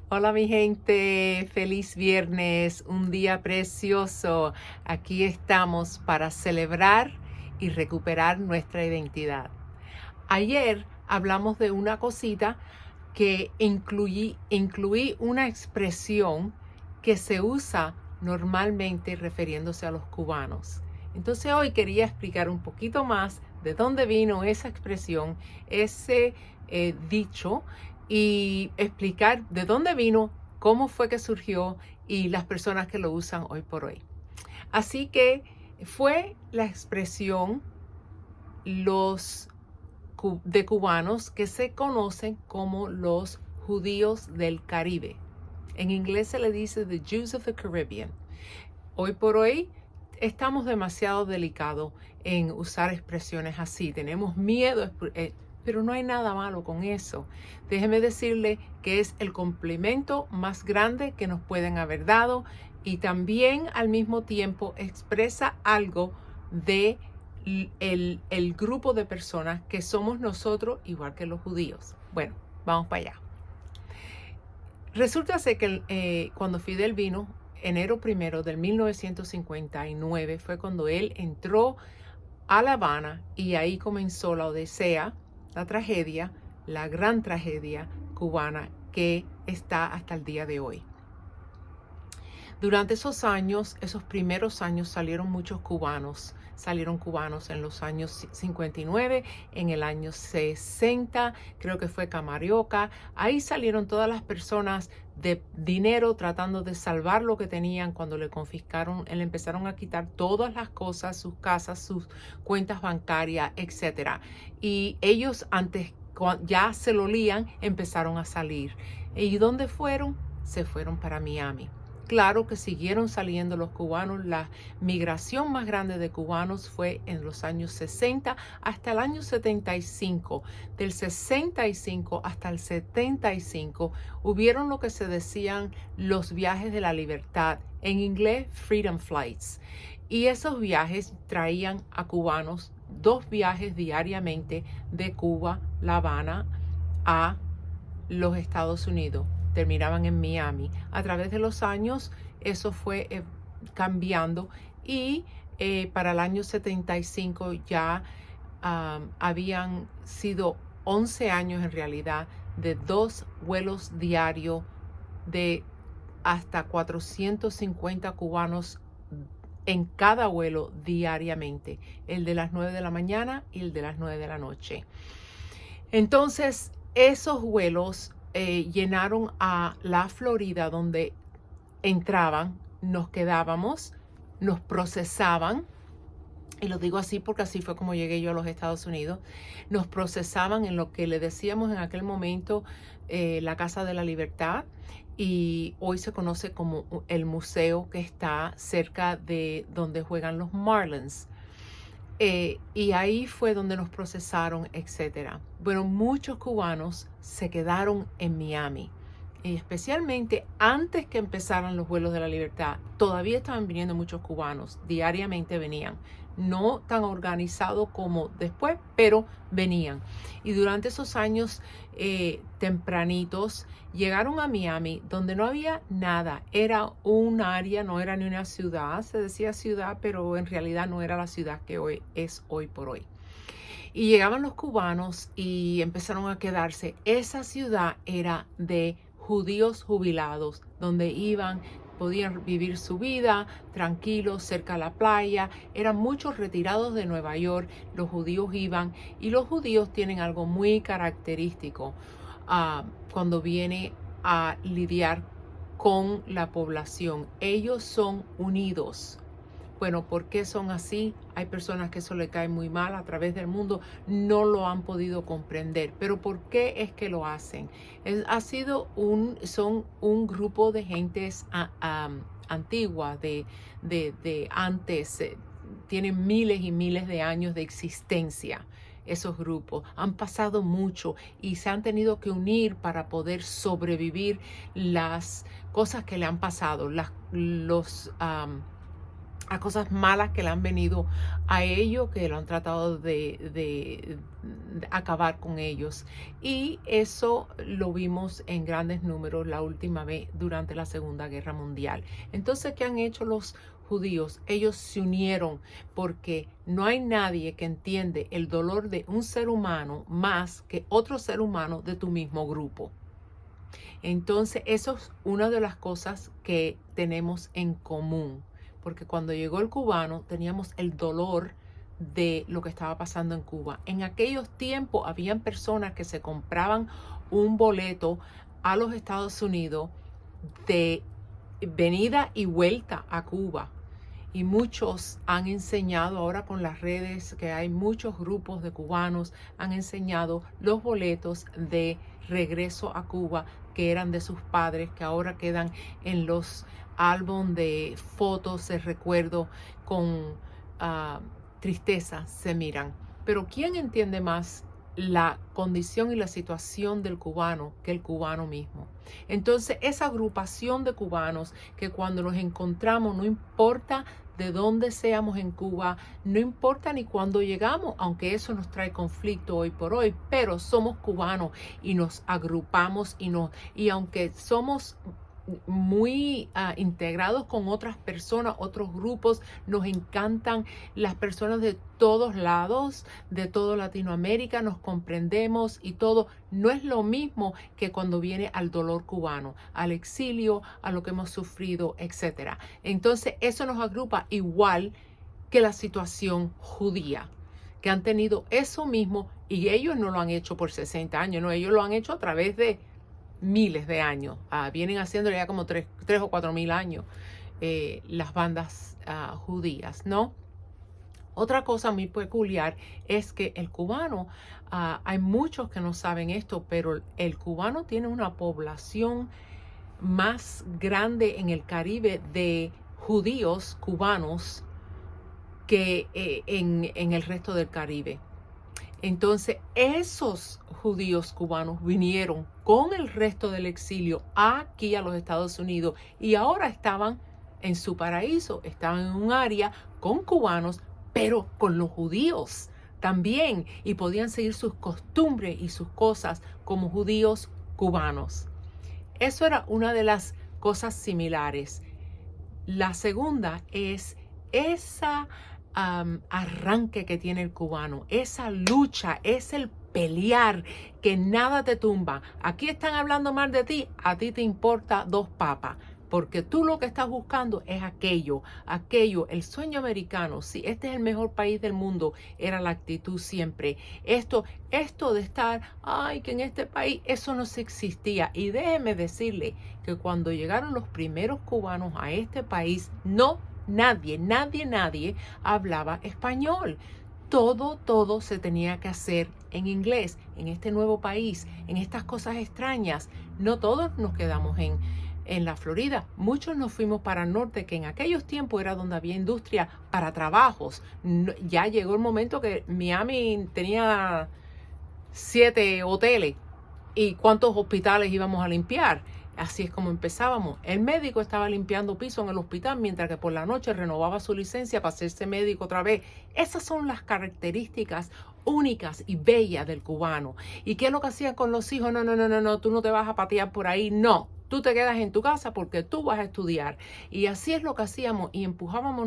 Hola mi gente, feliz viernes, un día precioso. Aquí estamos para celebrar y recuperar nuestra identidad. Ayer hablamos de una cosita que incluí una expresión que se usa normalmente refiriéndose a los cubanos. Entonces hoy quería explicar un poquito más de dónde vino esa expresión, ese dicho, y explicar de dónde vino, cómo fue que surgió y las personas que lo usan hoy por hoy. Así que fue la expresión los de cubanos que se conocen como los judíos del Caribe. En inglés se le dice the Jews of the Caribbean. Hoy por hoy estamos demasiado delicados en usar expresiones así. Tenemos miedo, pero no hay nada malo con eso. Déjeme decirle que es el complemento más grande que nos pueden haber dado y también al mismo tiempo expresa algo de el grupo de personas que somos nosotros, igual que los judíos. Bueno, vamos para allá. Resulta ser que cuando Fidel vino, enero 1 del 1959, fue cuando él entró a La Habana y ahí comenzó la odisea, la tragedia, la gran tragedia cubana que está hasta el día de hoy. Durante esos años, esos primeros años, salieron muchos cubanos. Salieron cubanos en los años 59, en el año 60, creo que fue Camarioca. Ahí salieron todas las personas de dinero tratando de salvar lo que tenían cuando le confiscaron, le empezaron a quitar todas las cosas, sus casas, sus cuentas bancarias, etc. Y ellos antes ya se lo olían, empezaron a salir. ¿Y dónde fueron? Se fueron para Miami. Claro que siguieron saliendo los cubanos. La migración más grande de cubanos fue en los años 60 hasta el año 75. Del 65 hasta el 75 hubieron lo que se decían los viajes de la libertad, en inglés Freedom Flights. Y esos viajes traían a cubanos 2 viajes diariamente de Cuba, La Habana, a los Estados Unidos. Terminaban en Miami. A través de los años eso fue cambiando y para el año 75 ya habían sido 11 años en realidad de 2 vuelos diarios de hasta 450 cubanos en cada vuelo diariamente, el de las 9 de la mañana y el de las 9 de la noche. Entonces, esos vuelos llenaron a la Florida, donde entraban, nos quedábamos, nos procesaban, y lo digo así porque así fue como llegué yo a los Estados Unidos, nos procesaban en lo que le decíamos en aquel momento la Casa de la Libertad, y hoy se conoce como el museo que está cerca de donde juegan los Marlins. Y ahí fue donde nos procesaron, etcétera. Bueno, muchos cubanos se quedaron en Miami. Y especialmente antes que empezaran los vuelos de la libertad, todavía estaban viniendo muchos cubanos, diariamente venían. No tan organizado como después, pero venían. Y durante esos años tempranitos llegaron a Miami, donde no había nada. Era un área, no era ni una ciudad. Se decía ciudad, pero en realidad no era la ciudad que hoy es hoy por hoy. Y llegaban los cubanos y empezaron a quedarse. Esa ciudad era de judíos jubilados, donde iban, podían vivir su vida tranquilos cerca a la playa. Eran muchos retirados de Nueva York. Los judíos iban, y los judíos tienen algo muy característico cuando viene a lidiar con la población. Ellos son unidos. Bueno, ¿por qué son así? Hay personas que eso le cae muy mal a través del mundo, no lo han podido comprender. Pero ¿por qué es que lo hacen? Son un grupo de gentes antiguas, de antes, tienen miles y miles de años de existencia. Esos grupos han pasado mucho y se han tenido que unir para poder sobrevivir las cosas que le han pasado, a cosas malas que le han venido a ellos, que lo han tratado de acabar con ellos. Y eso lo vimos en grandes números la última vez durante la Segunda Guerra Mundial. Entonces, ¿qué han hecho los judíos? Ellos se unieron porque no hay nadie que entiende el dolor de un ser humano más que otro ser humano de tu mismo grupo. Entonces, eso es una de las cosas que tenemos en común, porque cuando llegó el cubano teníamos el dolor de lo que estaba pasando en Cuba. En aquellos tiempos habían personas que se compraban un boleto a los Estados Unidos de venida y vuelta a Cuba. Y muchos han enseñado, ahora con las redes, que hay muchos grupos de cubanos, han enseñado los boletos de regreso a Cuba que eran de sus padres, que ahora quedan en los álbumes de fotos de recuerdo con tristeza, se miran. Pero ¿quién entiende más la condición y la situación del cubano que el cubano mismo? Entonces, esa agrupación de cubanos que cuando nos encontramos, no importa de dónde seamos en Cuba, no importa ni cuándo llegamos, aunque eso nos trae conflicto hoy por hoy, pero somos cubanos y nos agrupamos y aunque somos muy integrados con otras personas, otros grupos, nos encantan las personas de todos lados, de toda Latinoamérica, nos comprendemos y todo. No es lo mismo que cuando viene al dolor cubano, al exilio, a lo que hemos sufrido, etc. Entonces eso nos agrupa igual que la situación judía, que han tenido eso mismo y ellos no lo han hecho por 60 años, no, ellos lo han hecho a través de miles de años. Vienen haciendo ya como 3 o 4 mil años las bandas judías, ¿no? Otra cosa muy peculiar es que el cubano, hay muchos que no saben esto, pero el cubano tiene una población más grande en el Caribe de judíos cubanos que en el resto del Caribe. Entonces, esos judíos cubanos vinieron con el resto del exilio aquí a los Estados Unidos y ahora estaban en su paraíso, estaban en un área con cubanos, pero con los judíos también, y podían seguir sus costumbres y sus cosas como judíos cubanos. Eso era una de las cosas similares. La segunda es esa arranque que tiene el cubano, esa lucha, es el pelear, que nada te tumba. Aquí están hablando mal de ti, a ti te importa 2 papas, porque tú lo que estás buscando es aquello, el sueño americano. Sí, este es el mejor país del mundo, era la actitud siempre. Esto de estar, ay, que en este país eso no se existía. Y déjeme decirle que cuando llegaron los primeros cubanos a este país, nadie hablaba español. Todo se tenía que hacer en inglés, en este nuevo país, en estas cosas extrañas. No todos nos quedamos en la Florida. Muchos nos fuimos para el norte, que en aquellos tiempos era donde había industria para trabajos. Ya llegó el momento que Miami tenía 7 hoteles. ¿Y cuántos hospitales íbamos a limpiar? Así es como empezábamos. El médico estaba limpiando piso en el hospital mientras que por la noche renovaba su licencia para hacerse médico otra vez. Esas son las características únicas y bellas del cubano. ¿Y qué es lo que hacían con los hijos? No, tú no te vas a patear por ahí. No, tú te quedas en tu casa porque tú vas a estudiar. Y así es lo que hacíamos y empujábamos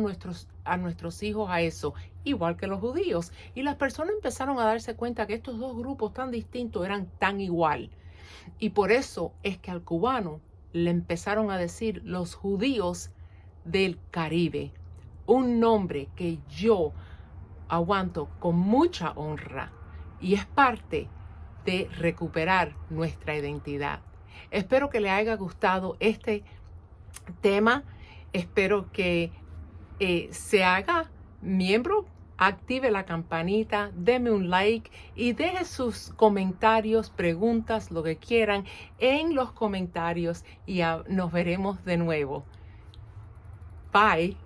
a nuestros hijos a eso, igual que los judíos. Y las personas empezaron a darse cuenta que estos dos grupos tan distintos eran tan igual. Y por eso es que al cubano le empezaron a decir los judíos del Caribe, un nombre que yo aguanto con mucha honra y es parte de recuperar nuestra identidad. Espero que le haya gustado este tema, espero que se haga miembro, active la campanita, deme un like y deje sus comentarios, preguntas, lo que quieran en los comentarios y nos veremos de nuevo. Bye.